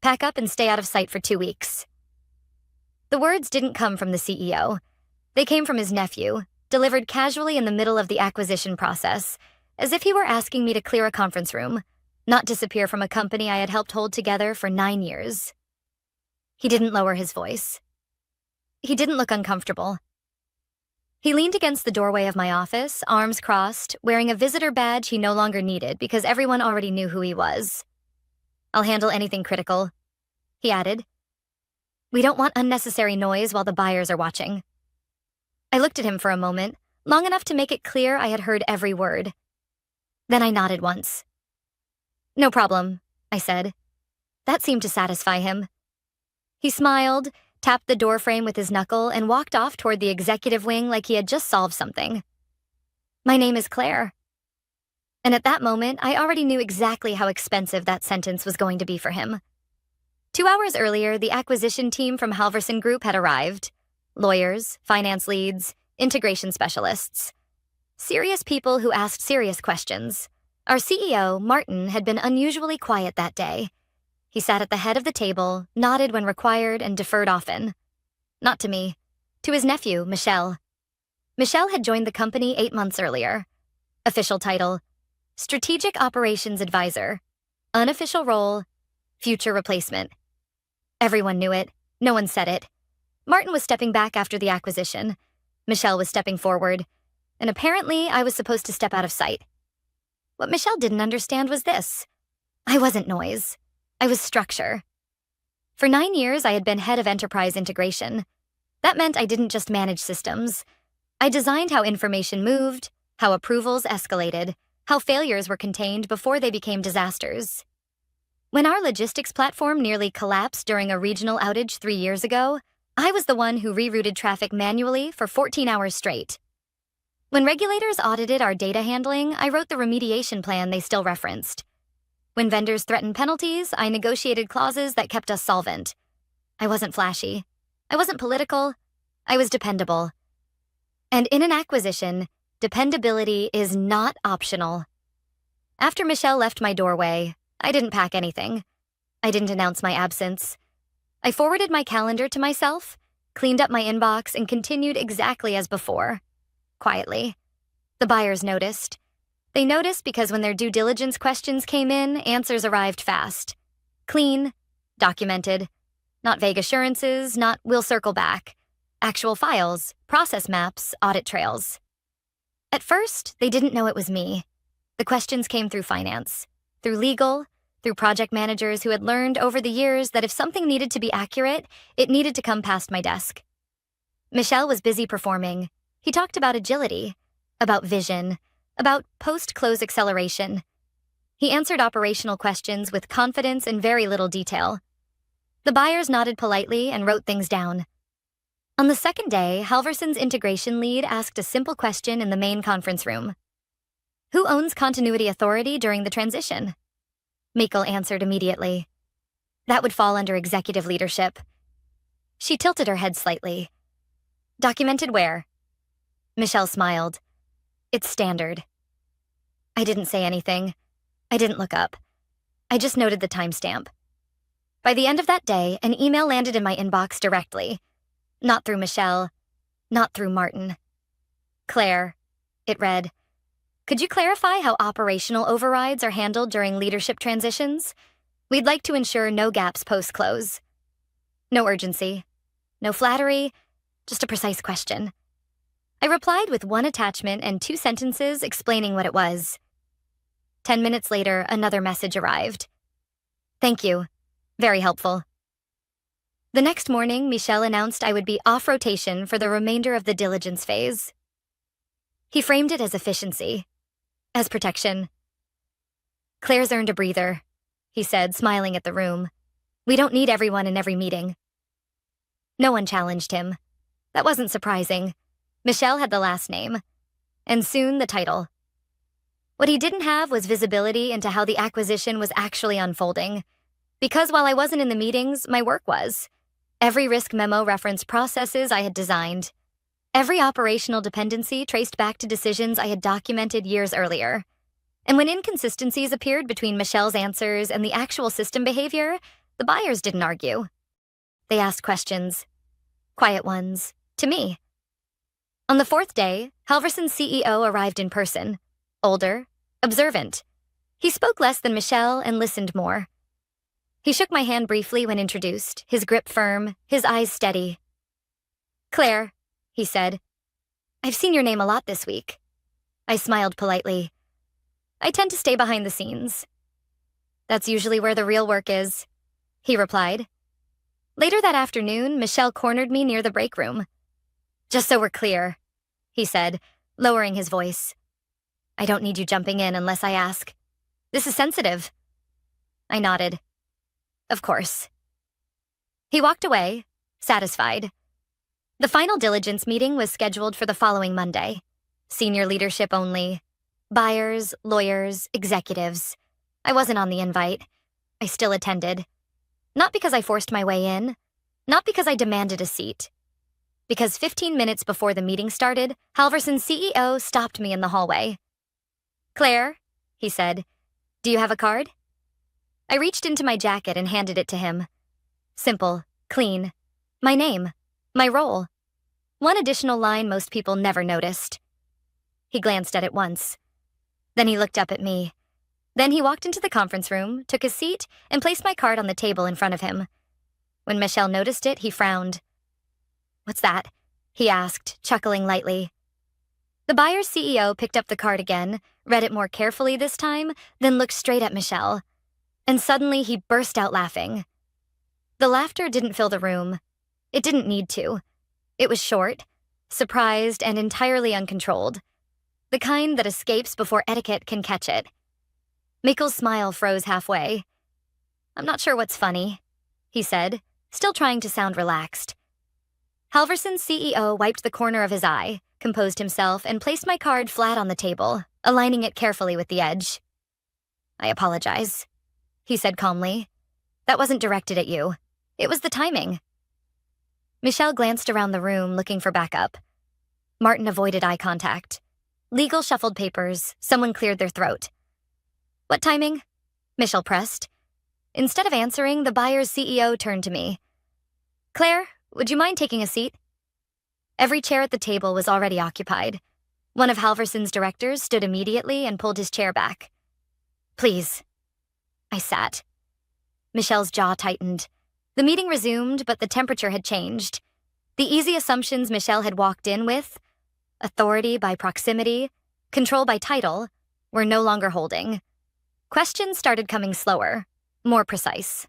Pack up and stay out of sight for 2 weeks. The words didn't come from the CEO. They came from his nephew, delivered casually in the middle of the acquisition process, as if he were asking me to clear a conference room, not disappear from a company I had helped hold together for 9 years. He didn't lower his voice. He didn't look uncomfortable. He leaned against the doorway of my office, arms crossed, wearing a visitor badge he no longer needed because everyone already knew who he was. "I'll handle anything critical," he added. "We don't want unnecessary noise while the buyers are watching." I looked at him for a moment, long enough to make it clear I had heard every word. Then I nodded once. "No problem," I said. That seemed to satisfy him. He smiled, tapped the doorframe with his knuckle, and walked off toward the executive wing like he had just solved something. "My name is Claire." And at that moment, I already knew exactly how expensive that sentence was going to be for him. 2 hours earlier, the acquisition team from Halverson Group had arrived. Lawyers, finance leads, integration specialists. Serious people who asked serious questions. Our CEO, Martin, had been unusually quiet that day. He sat at the head of the table, nodded when required, and deferred often. Not to me. To his nephew, Michel. Michel had joined the company 8 months earlier. Official title: Strategic Operations Advisor. Unofficial role: future replacement. Everyone knew it. No one said it. Martin was stepping back after the acquisition. Michel was stepping forward. And apparently, I was supposed to step out of sight. What Michel didn't understand was this. I wasn't noise. I was structure. For 9 years, I had been head of enterprise integration. That meant I didn't just manage systems. I designed how information moved, how approvals escalated, how failures were contained before they became disasters. When our logistics platform nearly collapsed during a regional outage 3 years ago, I was the one who rerouted traffic manually for 14 hours straight. When regulators audited our data handling, I wrote the remediation plan they still referenced. When vendors threatened penalties, I negotiated clauses that kept us solvent. I wasn't flashy. I wasn't political. I was dependable. And in an acquisition, dependability is not optional. After Michel left my doorway, I didn't pack anything. I didn't announce my absence. I forwarded my calendar to myself, cleaned up my inbox, and continued exactly as before. Quietly. The buyers noticed. They noticed because when their due diligence questions came in, answers arrived fast. Clean, documented. Not vague assurances, not "we'll circle back." Actual files, process maps, audit trails. At first, they didn't know it was me. The questions came through finance, through legal, through project managers who had learned over the years that if something needed to be accurate, it needed to come past my desk. Michel was busy performing. He talked about agility, about vision, about post-close acceleration. He answered operational questions with confidence and very little detail. The buyers nodded politely and wrote things down. On the second day, Halverson's integration lead asked a simple question in the main conference room. "Who owns continuity authority during the transition?" Mikkel answered immediately. That would fall under executive leadership. She tilted her head slightly. "Documented where?" Michel smiled. "It's standard." I didn't say anything. I didn't look up. I just noted the timestamp. By the end of that day, an email landed in my inbox directly. Not through Michel, not through Martin. "Claire," it read, "could you clarify how operational overrides are handled during leadership transitions? We'd like to ensure no gaps post-close." No urgency. No flattery. Just a precise question. I replied with one attachment and 2 sentences explaining what it was. 10 minutes later, another message arrived. "Thank you. Very helpful." The next morning, Michel announced I would be off rotation for the remainder of the diligence phase. He framed it as efficiency, as protection. "Claire's earned a breather," he said, smiling at the room. "We don't need everyone in every meeting." No one challenged him. That wasn't surprising. Michel had the last name, and soon the title. What he didn't have was visibility into how the acquisition was actually unfolding. Because while I wasn't in the meetings, my work was. Every risk memo referenced processes I had designed. Every operational dependency traced back to decisions I had documented years earlier. And when inconsistencies appeared between Michel's answers and the actual system behavior, The buyers didn't argue. They asked questions, quiet ones, to me. On the fourth day, Halverson's CEO arrived in person, older, observant. He spoke less than Michelle and listened more. He shook my hand briefly when introduced, his grip firm, his eyes steady. "Claire," he said, "I've seen your name a lot this week." I smiled politely. "I tend to stay behind the scenes." "That's usually where the real work is," he replied. Later that afternoon, Michelle cornered me near the break room. "Just so we're clear," he said, lowering his voice, "I don't need you jumping in unless I ask. This is sensitive." I nodded. "Of course." He walked away, satisfied. The final diligence meeting was scheduled for the following Monday. Senior leadership only. Buyers, lawyers, executives. I wasn't on the invite. I still attended. Not because I forced my way in. Not because I demanded a seat. Because 15 minutes before the meeting started, Halverson's CEO stopped me in the hallway. "Claire," he said, "do you have a card?" I reached into my jacket and handed it to him. Simple, clean. My name. My role. One additional line most people never noticed. He glanced at it once. Then he looked up at me. Then he walked into the conference room, took his seat, and placed my card on the table in front of him. When Michelle noticed it, he frowned. "What's that?" he asked, chuckling lightly. The buyer's CEO picked up the card again, read it more carefully this time, then looked straight at Michelle. And suddenly he burst out laughing. The laughter didn't fill the room. It didn't need to. It was short, surprised, and entirely uncontrolled. The kind that escapes before etiquette can catch it. Mikkel's smile froze halfway. "I'm not sure what's funny," he said, still trying to sound relaxed. Halverson's CEO wiped the corner of his eye, composed himself, and placed my card flat on the table, aligning it carefully with the edge. "I apologize," he said calmly. "That wasn't directed at you. It was the timing." Michelle glanced around the room, looking for backup. Martin avoided eye contact. Legal shuffled papers. Someone cleared their throat. "What timing?" Michelle pressed. Instead of answering, the buyer's CEO turned to me. "Claire, would you mind taking a seat?" Every chair at the table was already occupied. One of Halverson's directors stood immediately and pulled his chair back. "Please." I sat. Michelle's jaw tightened. The meeting resumed, but the temperature had changed. The easy assumptions Michelle had walked in with, authority by proximity, control by title, were no longer holding. Questions started coming slower, more precise.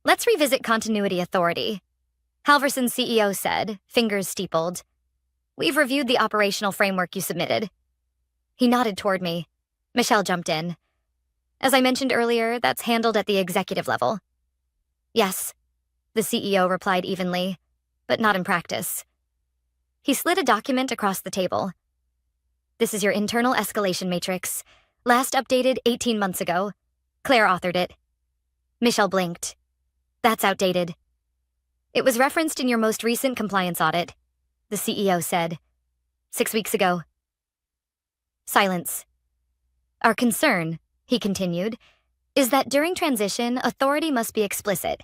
"Let's revisit continuity authority," Halverson's CEO said, fingers steepled. "We've reviewed the operational framework you submitted." He nodded toward me. Michelle jumped in. "As I mentioned earlier, that's handled at the executive level." "Yes," the CEO replied evenly, but not in practice. He slid a document across the table. "This is your internal escalation matrix. Last updated 18 months ago. Claire authored it." Michelle blinked. "That's outdated." "It was referenced in your most recent compliance audit," the CEO said. 6 weeks ago." Silence. "Our concern," he continued, "is that during transition, authority must be explicit,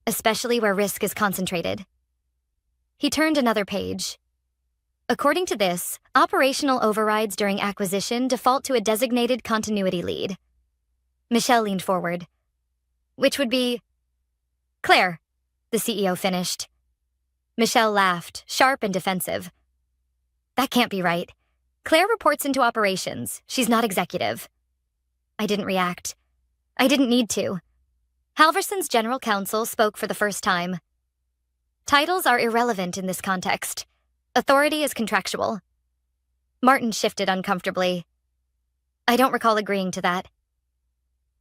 especially where risk is concentrated." He turned another page. "According to this, operational overrides during acquisition default to a designated continuity lead." Michelle leaned forward. "Which would be—" "Claire," the CEO finished. Michelle laughed, sharp and defensive. "That can't be right. Claire reports into operations. She's not executive." I didn't react. I didn't need to. Halverson's general counsel spoke for the first time. "Titles are irrelevant in this context. Authority is contractual." Martin shifted uncomfortably. "I don't recall agreeing to that."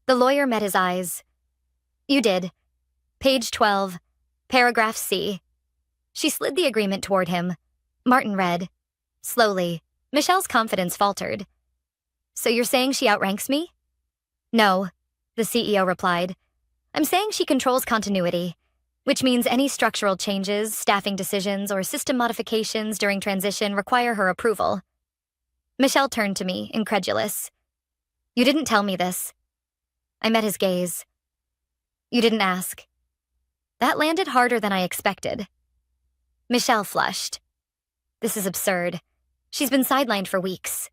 The lawyer met his eyes. "You did. Page 12, paragraph C." She slid the agreement toward him. Martin read. Slowly, Michelle's confidence faltered. "So you're saying she outranks me?" "No," the CEO replied. "I'm saying she controls continuity, which means any structural changes, staffing decisions, or system modifications during transition require her approval." Michelle turned to me, incredulous. "You didn't tell me this." I met his gaze. You didn't ask. That landed harder than I expected. Michelle flushed. This is absurd. She's been sidelined for weeks.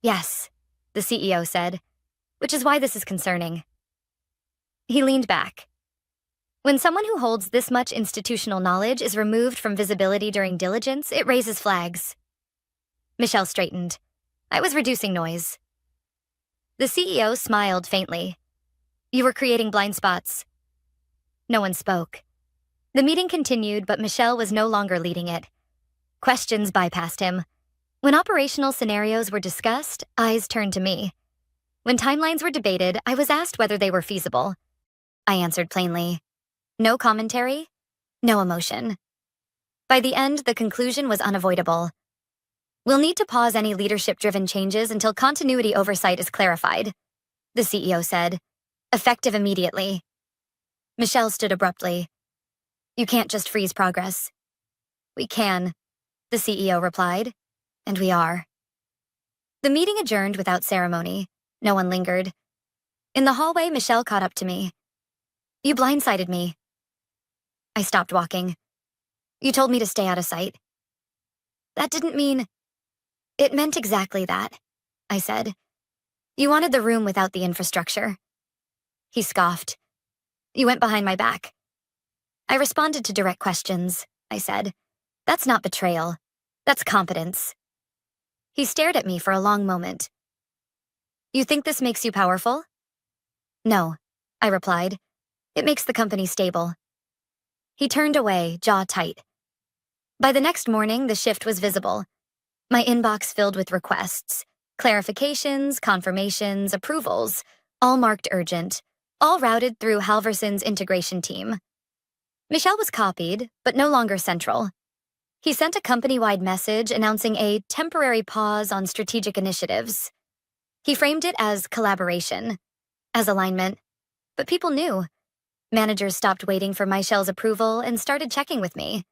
Yes, the CEO said, which is why this is concerning. He leaned back. When someone who holds this much institutional knowledge is removed from visibility during diligence, it raises flags. Michelle straightened. I was reducing noise. The CEO smiled faintly. You were creating blind spots. No one spoke. The meeting continued, but Michelle was no longer leading it. Questions bypassed him. When operational scenarios were discussed, eyes turned to me. When timelines were debated, I was asked whether they were feasible. I answered plainly. No commentary, no emotion. By the end, the conclusion was unavoidable. We'll need to pause any leadership-driven changes until continuity oversight is clarified, the CEO said, effective immediately. Michelle stood abruptly. You can't just freeze progress. We can, the CEO replied, and we are. The meeting adjourned without ceremony. No one lingered. In the hallway, Michelle caught up to me. You blindsided me. I stopped walking. You told me to stay out of sight. That didn't mean... It meant exactly that, I said. You wanted the room without the infrastructure. He scoffed. You went behind my back. I responded to direct questions, I said. That's not betrayal. That's competence. He stared at me for a long moment. You think this makes you powerful? No, I replied. It makes the company stable. He turned away, jaw tight. By the next morning, the shift was visible. My inbox filled with requests, clarifications, confirmations, approvals, all marked urgent, all routed through Halverson's integration team. Michelle was copied, but no longer central. He sent a company-wide message announcing a temporary pause on strategic initiatives. He framed it as collaboration, as alignment, but people knew. Managers stopped waiting for Michelle's approval and started checking with me.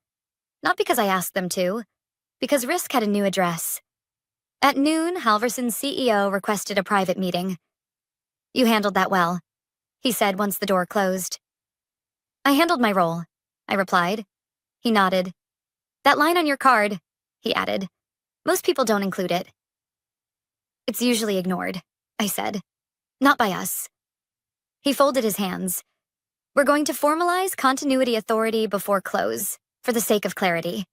Not because I asked them to, because Risk had a new address. At noon, Halverson's CEO requested a private meeting. You handled that well, he said once the door closed. I handled my role, I replied. He nodded. That line on your card, he added. Most people don't include it. It's usually ignored, I said. Not by us. He folded his hands. We're going to formalize continuity authority before close, for the sake of clarity.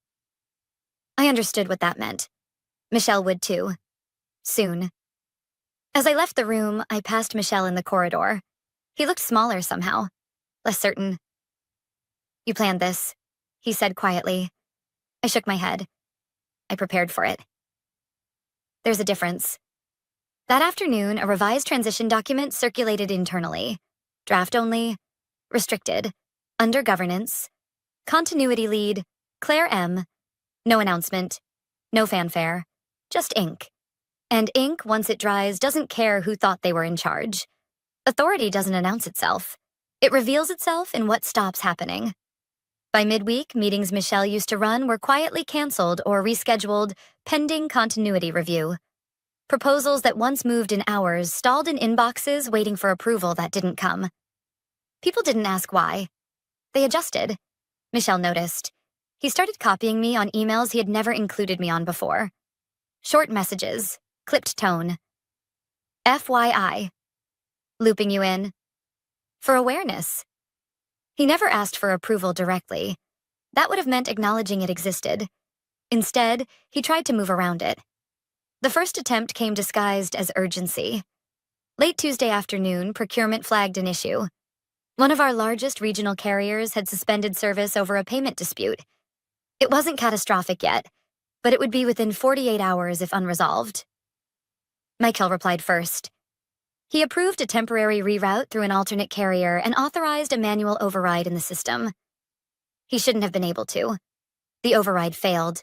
I understood what that meant. Michelle would too. Soon. As I left the room, I passed Michelle in the corridor. He looked smaller somehow, less certain. You planned this, he said quietly. I shook my head. I prepared for it. There's a difference. That afternoon, a revised transition document circulated internally. Draft only, restricted, under governance, continuity lead, Claire M. No announcement, no fanfare, just ink. And ink, once it dries, doesn't care who thought they were in charge. Authority doesn't announce itself. It reveals itself in what stops happening. By midweek, meetings Michelle used to run were quietly canceled or rescheduled pending continuity review. Proposals that once moved in hours stalled in inboxes waiting for approval that didn't come. People didn't ask why. They adjusted. Michelle noticed. He started copying me on emails he had never included me on before. Short messages, clipped tone. FYI. Looping you in. For awareness. He never asked for approval directly. That would have meant acknowledging it existed. Instead, he tried to move around it. The first attempt came disguised as urgency. Late Tuesday afternoon, procurement flagged an issue. One of our largest regional carriers had suspended service over a payment dispute. It wasn't catastrophic yet, but it would be within 48 hours if unresolved. Michael replied first. He approved a temporary reroute through an alternate carrier and authorized a manual override in the system. He shouldn't have been able to. The override failed.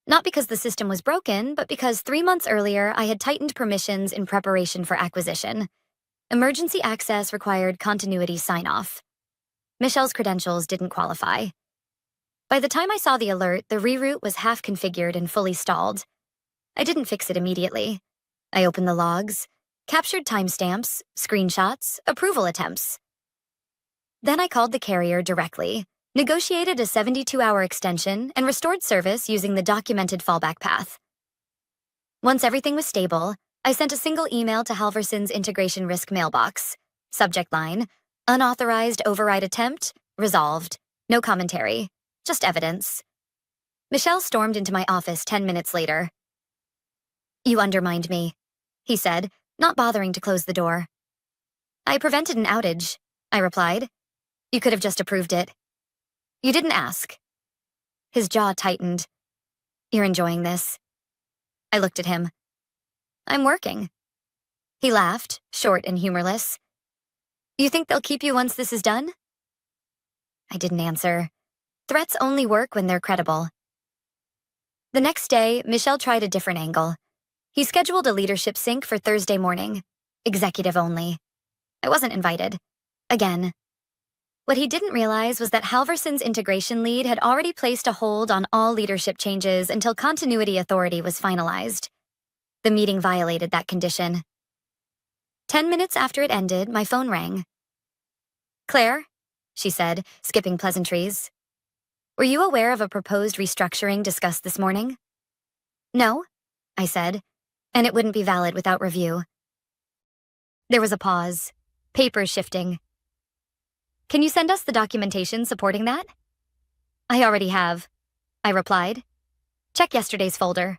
Not because the system was broken, but because 3 months earlier I had tightened permissions in preparation for acquisition. Emergency access required continuity sign-off. Michelle's credentials didn't qualify. By the time I saw the alert, the reroute was half configured and fully stalled. I didn't fix it immediately. I opened the logs, captured timestamps, screenshots, approval attempts. Then I called the carrier directly, negotiated a 72-hour extension, and restored service using the documented fallback path. Once everything was stable, I sent a single email to Halverson's integration risk mailbox. Subject line, unauthorized override attempt, resolved. No commentary, just evidence. Michel stormed into my office 10 minutes later. "You undermined me," he said, not bothering to close the door. "I prevented an outage," I replied. "You could have just approved it." "You didn't ask." His jaw tightened. "You're enjoying this?" I looked at him. "I'm working." He laughed, short and humorless. "You think they'll keep you once this is done?" I didn't answer. Threats only work when they're credible. The next day, Michel tried a different angle. He scheduled a leadership sync for Thursday morning. Executive only. I wasn't invited. Again. What he didn't realize was that Halverson's integration lead had already placed a hold on all leadership changes until continuity authority was finalized. The meeting violated that condition. 10 minutes after it ended, my phone rang. "Claire," she said, skipping pleasantries. "Were you aware of a proposed restructuring discussed this morning?" "No," I said, "and it wouldn't be valid without review." There was a pause. Papers shifting. "Can you send us the documentation supporting that?" "I already have," I replied. "Check yesterday's folder."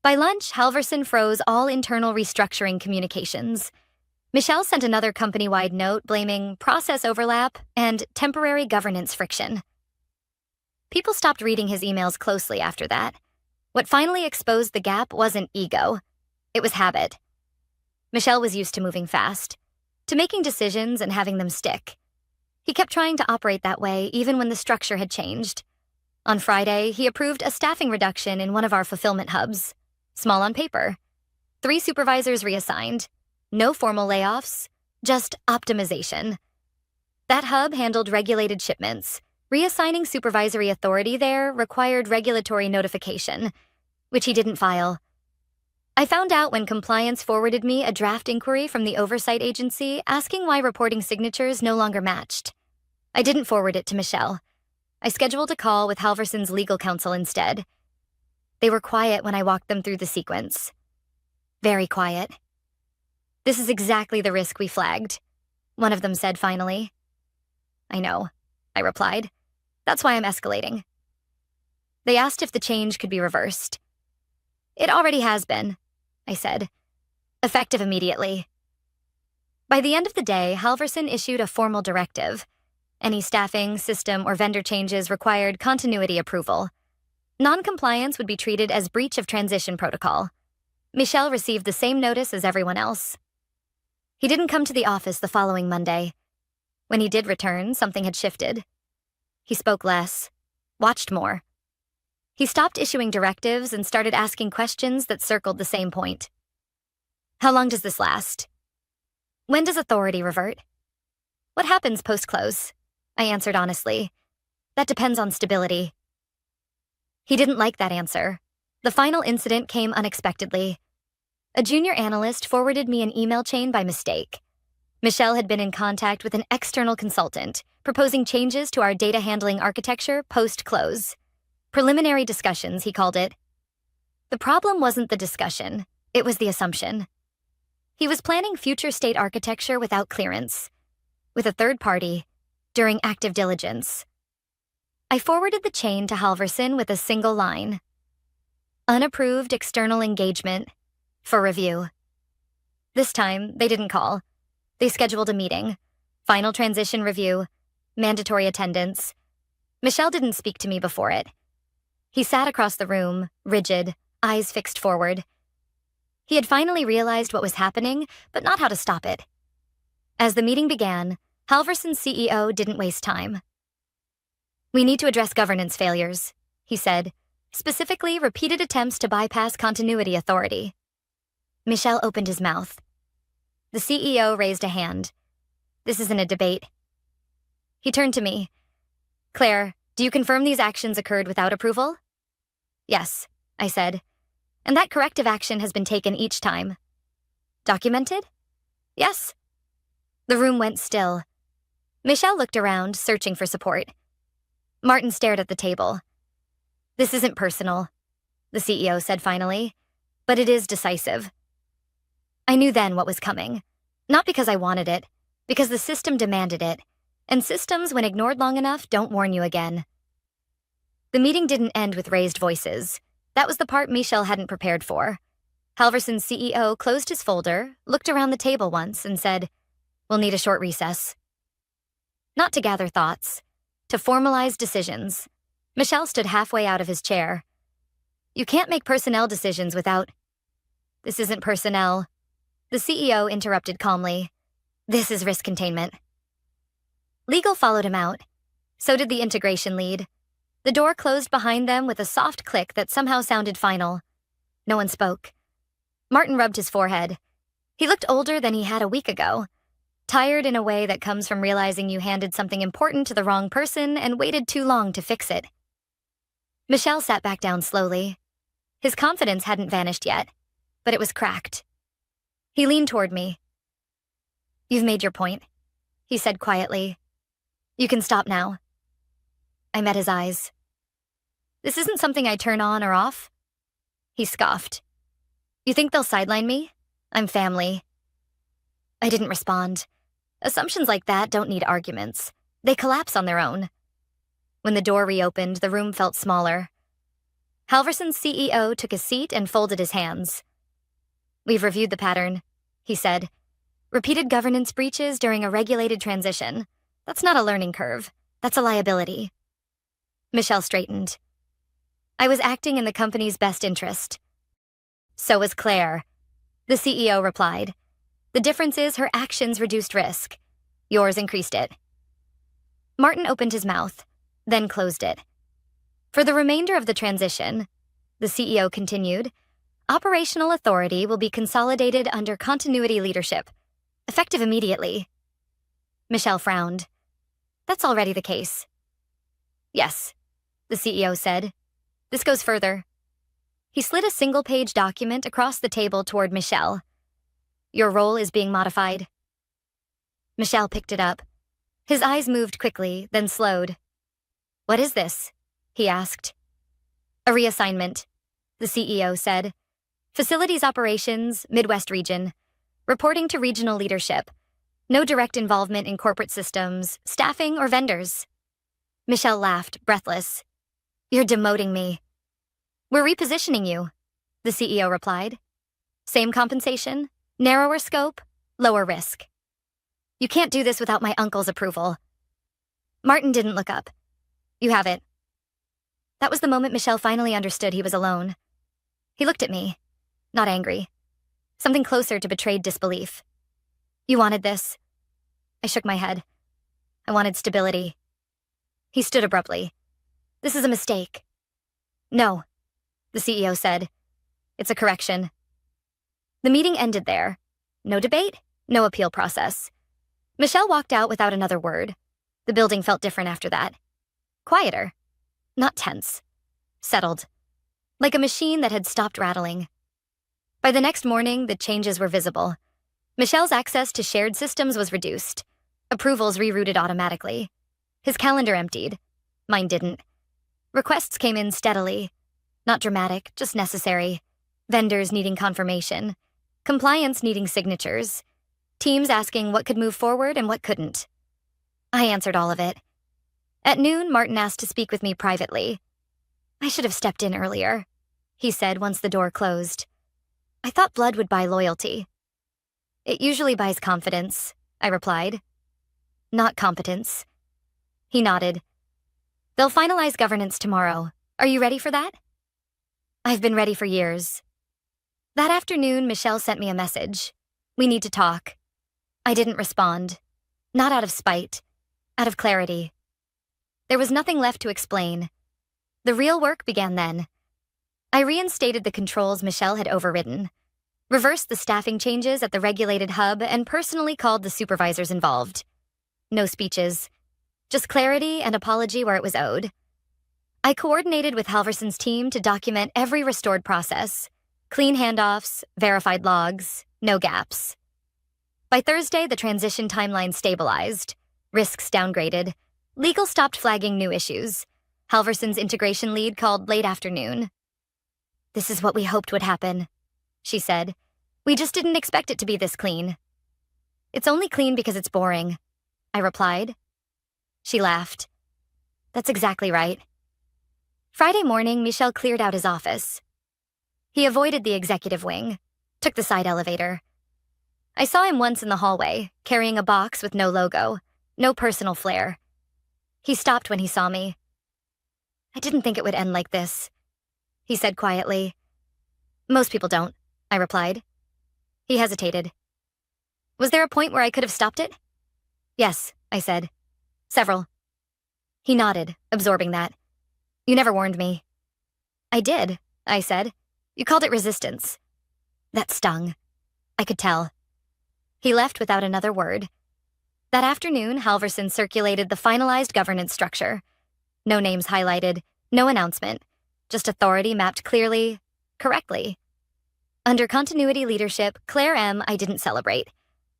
By lunch, Halverson froze all internal restructuring communications. Michel sent another company-wide note blaming process overlap and temporary governance friction. People stopped reading his emails closely after that. What finally exposed the gap wasn't ego. It was habit. Michel was used to moving fast, to making decisions and having them stick. He kept trying to operate that way even when the structure had changed. On Friday, he approved a staffing reduction in one of our fulfillment hubs. Small on paper. 3 supervisors reassigned. No formal layoffs, just optimization. That hub handled regulated shipments. Reassigning supervisory authority there required regulatory notification, which he didn't file. I found out when compliance forwarded me a draft inquiry from the oversight agency asking why reporting signatures no longer matched. I didn't forward it to Michel. I scheduled a call with Halverson's legal counsel instead. They were quiet when I walked them through the sequence. Very quiet. "This is exactly the risk we flagged," one of them said finally. "I know," I replied. "That's why I'm escalating." They asked if the change could be reversed. "It already has been," I said. "Effective immediately." By the end of the day, Halverson issued a formal directive. Any staffing, system, or vendor changes required continuity approval. Non-compliance would be treated as breach of transition protocol. Michel received the same notice as everyone else. He didn't come to the office the following Monday. When he did return, something had shifted. He spoke less, watched more. He stopped issuing directives and started asking questions that circled the same point. "How long does this last? When does authority revert? What happens post-close?" I answered honestly. "That depends on stability." He didn't like that answer. The final incident came unexpectedly. A junior analyst forwarded me an email chain by mistake. Michel had been in contact with an external consultant, proposing changes to our data handling architecture post-close. Preliminary discussions, he called it. The problem wasn't the discussion, it was the assumption. He was planning future state architecture without clearance, with a third party, during active diligence. I forwarded the chain to Halverson with a single line. Unapproved external engagement for review. This time, they didn't call. They scheduled a meeting. Final transition review. Mandatory attendance. Michel didn't speak to me before it. He sat across the room, rigid, eyes fixed forward. He had finally realized what was happening, but not how to stop it. As the meeting began, Halverson's CEO didn't waste time. "We need to address governance failures," he said, specifically repeated attempts to bypass continuity authority. Michel opened his mouth. The CEO raised a hand. "This isn't a debate." He turned to me. "Claire, do you confirm these actions occurred without approval?" "Yes," I said. "And that corrective action has been taken each time." "Documented?" "Yes." The room went still. Michelle looked around, searching for support. Martin stared at the table. "This isn't personal," the CEO said finally, "but it is decisive." I knew then what was coming. Not because I wanted it, because the system demanded it, and systems, when ignored long enough, don't warn you again. The meeting didn't end with raised voices. That was the part Michelle hadn't prepared for. Halverson's CEO closed his folder, looked around the table once, and said, "We'll need a short recess." Not to gather thoughts, to formalize decisions. Michelle stood halfway out of his chair. "You can't make personnel decisions without—" "This isn't personnel," the CEO interrupted calmly. "This is risk containment." Legal followed him out. So did the integration lead. The door closed behind them with a soft click that somehow sounded final. No one spoke. Martin rubbed his forehead. He looked older than he had a week ago, tired in a way that comes from realizing you handed something important to the wrong person and waited too long to fix it. Michelle sat back down slowly. His confidence hadn't vanished yet, but it was cracked. He leaned toward me. "You've made your point," he said quietly. "You can stop now." I met his eyes. "This isn't something I turn on or off." He scoffed. "You think they'll sideline me? I'm family." I didn't respond. Assumptions like that don't need arguments. They collapse on their own. When the door reopened, the room felt smaller. Halverson's CEO took a seat and folded his hands. "We've reviewed the pattern," he said. "Repeated governance breaches during a regulated transition. That's not a learning curve. That's a liability." Michelle straightened. "I was acting in the company's best interest." "So was Claire," the CEO replied. "The difference is her actions reduced risk. Yours increased it." Martin opened his mouth, then closed it. "For the remainder of the transition," the CEO continued, "operational authority will be consolidated under continuity leadership, effective immediately." Michelle frowned. "That's already the case." "Yes," the CEO said. "This goes further." He slid a single-page document across the table toward Michelle. "Your role is being modified." Michelle picked it up. His eyes moved quickly, then slowed. "What is this?" he asked. "A reassignment," the CEO said. "Facilities operations, Midwest region. Reporting to regional leadership. No direct involvement in corporate systems, staffing, or vendors." Michelle laughed, breathless. "You're demoting me." "We're repositioning you," the CEO replied. "Same compensation, narrower scope, lower risk." "You can't do this without my uncle's approval." Martin didn't look up. "You have it." That was the moment Michelle finally understood he was alone. He looked at me, not angry. Something closer to betrayed disbelief. "You wanted this." I shook my head. "I wanted stability." He stood abruptly. "This is a mistake." "No," the CEO said. "It's a correction." The meeting ended there. No debate, no appeal process. Michelle walked out without another word. The building felt different after that. Quieter. Not tense. Settled. Like a machine that had stopped rattling. By the next morning, the changes were visible. Michelle's access to shared systems was reduced. Approvals rerouted automatically. His calendar emptied. Mine didn't. Requests came in steadily. Not dramatic, just necessary. Vendors needing confirmation. Compliance needing signatures. Teams asking what could move forward and what couldn't. I answered all of it. At noon, Martin asked to speak with me privately. "I should have stepped in earlier," he said once the door closed. "I thought blood would buy loyalty." "It usually buys confidence," I replied. "Not competence." He nodded. "They'll finalize governance tomorrow. Are you ready for that?" "I've been ready for years." That afternoon, Michelle sent me a message. "We need to talk." I didn't respond. Not out of spite. Out of clarity. There was nothing left to explain. The real work began then. I reinstated the controls Michelle had overridden, reversed the staffing changes at the regulated hub, and personally called the supervisors involved. No speeches. Just clarity and apology where it was owed. I coordinated with Halverson's team to document every restored process. Clean handoffs, verified logs, no gaps. By Thursday, the transition timeline stabilized. Risks downgraded. Legal stopped flagging new issues. Halverson's integration lead called late afternoon. "This is what we hoped would happen," she said. "We just didn't expect it to be this clean." "It's only clean because it's boring," I replied. She laughed. "That's exactly right." Friday morning, Michel cleared out his office. He avoided the executive wing, took the side elevator. I saw him once in the hallway, carrying a box with no logo, no personal flair. He stopped when he saw me. "I didn't think it would end like this," he said quietly. "Most people don't," I replied. He hesitated. "Was there a point where I could have stopped it?" "Yes," I said. "Several." He nodded, absorbing that. "You never warned me." "I did," I said. "You called it resistance." That stung. I could tell. He left without another word. That afternoon, Halverson circulated the finalized governance structure. No names highlighted, no announcement, just authority mapped clearly, correctly. Under continuity leadership, Claire M. I didn't celebrate.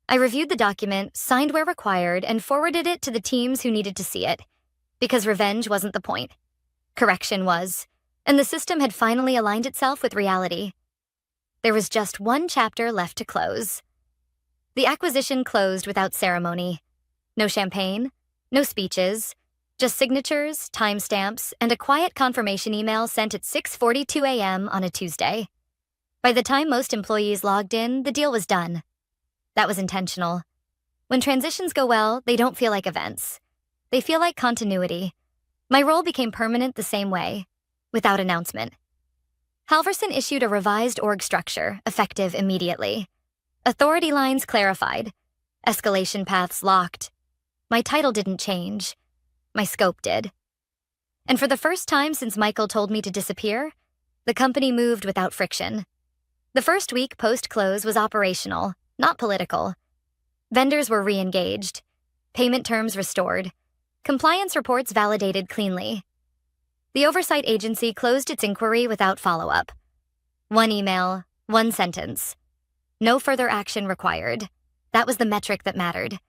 I reviewed the document, signed where required, and forwarded it to the teams who needed to see it. Because revenge wasn't the point. Correction was, and the system had finally aligned itself with reality. There was just one chapter left to close. The acquisition closed without ceremony. No champagne, no speeches, just signatures, timestamps, and a quiet confirmation email sent at 6:42 a.m. on a Tuesday. By the time most employees logged in, the deal was done. That was intentional. When transitions go well, they don't feel like events. They feel like continuity. My role became permanent the same way, without announcement. Halverson issued a revised org structure, effective immediately. Authority lines clarified. Escalation paths locked. My title didn't change. My scope did. And for the first time since Michael told me to disappear, the company moved without friction. The first week post-close was operational, not political. Vendors were re-engaged. Payment terms restored. Compliance reports validated cleanly. The oversight agency closed its inquiry without follow-up. One email, one sentence. No further action required. That was the metric that mattered.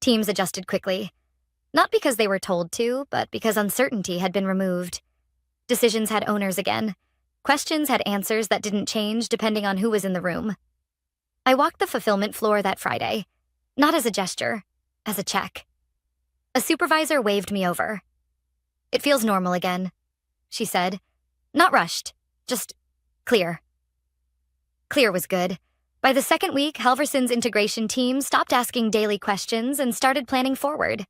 Teams adjusted quickly. Not because they were told to, but because uncertainty had been removed. Decisions had owners again. Questions had answers that didn't change depending on who was in the room. I walked the fulfillment floor that Friday, not as a gesture, as a check. A supervisor waved me over. "It feels normal again," she said. "Not rushed, just clear." Clear was good. By the second week, Halverson's integration team stopped asking daily questions and started planning forward.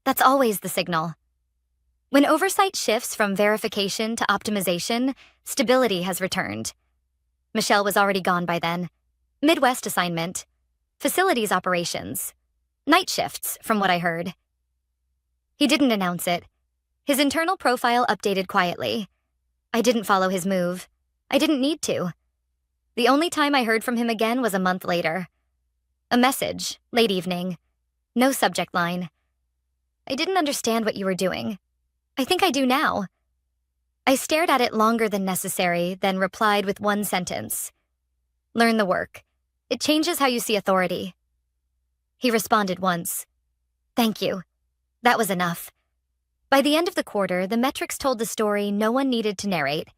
That's always the signal. When oversight shifts from verification to optimization, stability has returned. Michel was already gone by then. Midwest assignment. Facilities operations. Night shifts, from what I heard. He didn't announce it. His internal profile updated quietly. I didn't follow his move. I didn't need to. The only time I heard from him again was a month later. A message, late evening. No subject line. "I didn't understand what you were doing. I think I do now." I stared at it longer than necessary, then replied with one sentence. "Learn the work. It changes how you see authority." He responded once. "Thank you." That was enough. By the end of the quarter, the metrics told the story no one needed to narrate.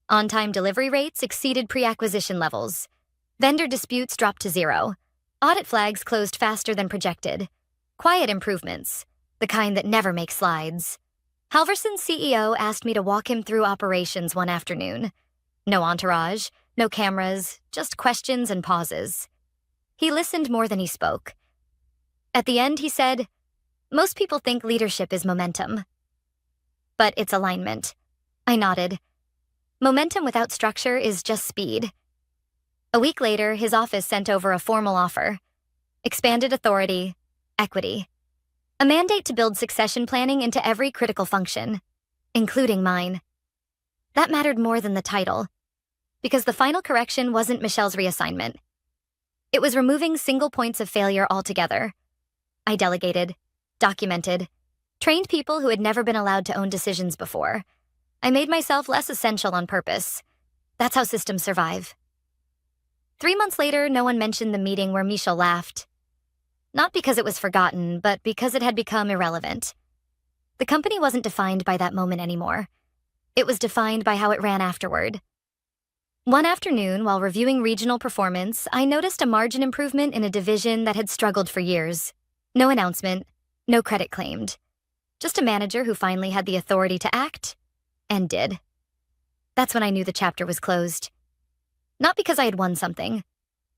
On-time delivery rates exceeded pre-acquisition levels. Vendor disputes dropped to 0. Audit flags closed faster than projected. Quiet improvements, the kind that never make slides. Halverson's CEO asked me to walk him through operations one afternoon. No entourage, no cameras, just questions and pauses. He listened more than he spoke. At the end, he said, "Most people think leadership is momentum. But it's alignment." I nodded. Momentum without structure is just speed. A week later, his office sent over a formal offer. Expanded authority, equity. A mandate to build succession planning into every critical function, including mine. That mattered more than the title, because the final correction wasn't Michel's reassignment. It was removing single points of failure altogether. I delegated, documented, trained people who had never been allowed to own decisions before. I made myself less essential on purpose. That's how systems survive. 3 months later, no one mentioned the meeting where Michel laughed. Not because it was forgotten, but because it had become irrelevant. The company wasn't defined by that moment anymore. It was defined by how it ran afterward. One afternoon, while reviewing regional performance, I noticed a margin improvement in a division that had struggled for years. No announcement, no credit claimed. Just a manager who finally had the authority to act, and did. That's when I knew the chapter was closed. Not because I had won something,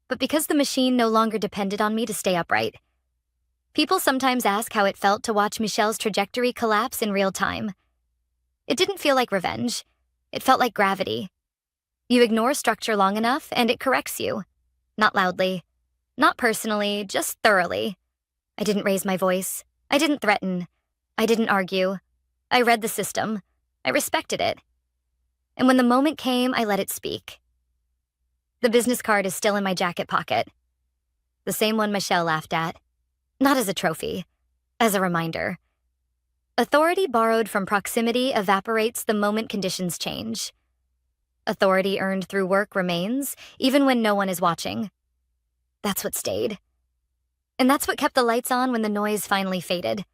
but because the machine no longer depended on me to stay upright. People sometimes ask how it felt to watch Michelle's trajectory collapse in real time. It didn't feel like revenge. It felt like gravity. You ignore structure long enough, and it corrects you. Not loudly. Not personally, just thoroughly. I didn't raise my voice. I didn't threaten. I didn't argue. I read the system. I respected it. And when the moment came, I let it speak. The business card is still in my jacket pocket. The same one Michelle laughed at. Not as a trophy, as a reminder. Authority borrowed from proximity evaporates the moment conditions change. Authority earned through work remains, even when no one is watching. That's what stayed. And that's what kept the lights on when the noise finally faded.